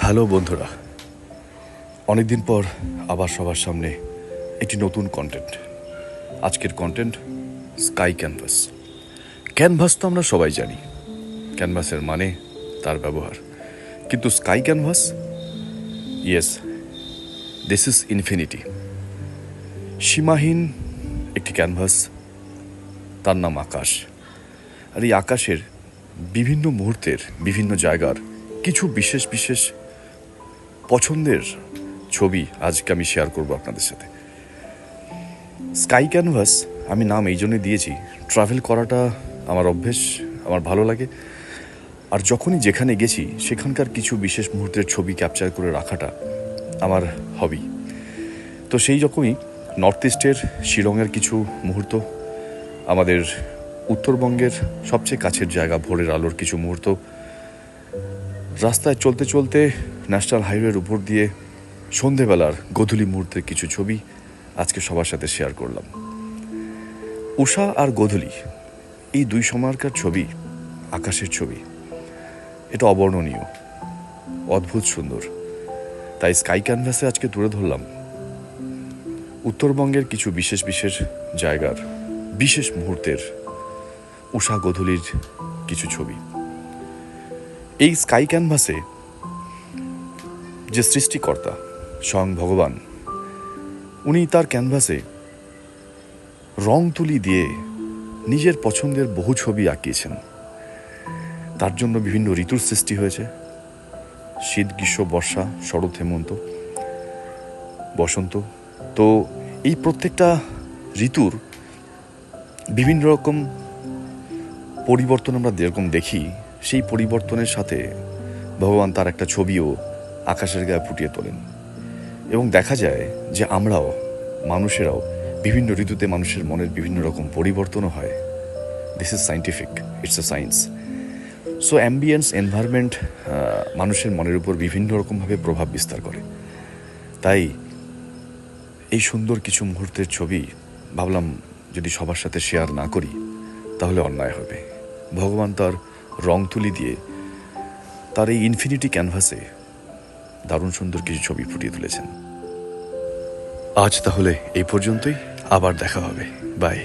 Hello বন্ধুরা, অনেকদিন পর আবার সবার সামনে একটি নতুন কন্টেন্ট। আজকের কন্টেন্ট স্কাই ক্যানভাস। ক্যানভাস তো আমরা সবাই জানি, ক্যানভাসের মানে তার ব্যবহার, কিন্তু sky canvas, yes, this is infinity. সীমাহীন একটি ক্যানভাস, তার নাম আকাশ। আর এই আকাশের বিভিন্ন মুহূর্তের বিভিন্ন জায়গার কিছু বিশেষ বিশেষ পছন্দের ছবি আজকে আমি শেয়ার করব আপনাদের সাথে। স্কাই ক্যানভাস আমি নাম এই জন্যই দিয়েছি, ট্রাভেল করাটা আমার অভ্যেস, আমার ভালো লাগে। আর যখনই যেখানে গেছি সেখানকার কিছু বিশেষ মুহূর্তের ছবি ক্যাপচার করে রাখাটা আমার হবি। তো সেই রকমই নর্থ ইস্টের শিলংয়ের কিছু মুহূর্ত, আমাদের উত্তরবঙ্গের সবচেয়ে কাছের জায়গা ভোরের আলোর কিছু মুহূর্ত, রাস্তায় চলতে চলতে ন্যাশনাল হাইওয়ের উপর দিয়ে সন্ধেবেলার গোধূলি মুহূর্তের কিছু ছবি আজকে সবার সাথে শেয়ার করলাম। উষা আর গোধূলি, এই দুই সময়কার ছবি, আকাশের ছবি, এটা অবর্ণনীয়, অদ্ভুত সুন্দর। তাই স্কাই ক্যানভাসে আজকে তুলে ধরলাম উত্তরবঙ্গের কিছু বিশেষ বিশেষ জায়গার বিশেষ মুহূর্তের উষা গোধূলির কিছু ছবি। এই স্কাই ক্যানভাসে যে সৃষ্টিকর্তা স্বয়ং ভগবান, উনি তার ক্যানভাসে রং তুলি দিয়ে নিজের পছন্দের বহু ছবি আঁকিয়েছেন। তার জন্য বিভিন্ন ঋতুর সৃষ্টি হয়েছে, শীত, গ্রীষ্ম, বর্ষা, শরৎ, হেমন্ত, বসন্ত। তো এই প্রত্যেকটা ঋতুর বিভিন্ন রকম পরিবর্তন আমরা যেরকম দেখি, সেই পরিবর্তনের সাথে ভগবান তার একটা ছবিও আকাশের গায়ে ফুটিয়ে তোলেন। এবং দেখা যায় যে আমরাও, মানুষেরাও, বিভিন্ন ঋতুতে মানুষের মনের বিভিন্ন রকম পরিবর্তনও হয়। This is scientific, it's a science. So ambience, environment মানুষের মনের উপর বিভিন্ন রকমভাবে প্রভাব বিস্তার করে। তাই এই সুন্দর কিছু মুহূর্তের ছবি ভাবলাম যদি সবার সাথে শেয়ার না করি তাহলে অন্যায় হবে। ভগবান তার রং তুলি দিয়ে তার এই ইনফিনিটি ক্যানভাসে দারুণ সুন্দর কিছু ছবি ফুটিয়ে তুলেছেন। আজ তাহলে এই পর্যন্তই, আবার দেখা হবে, বাই।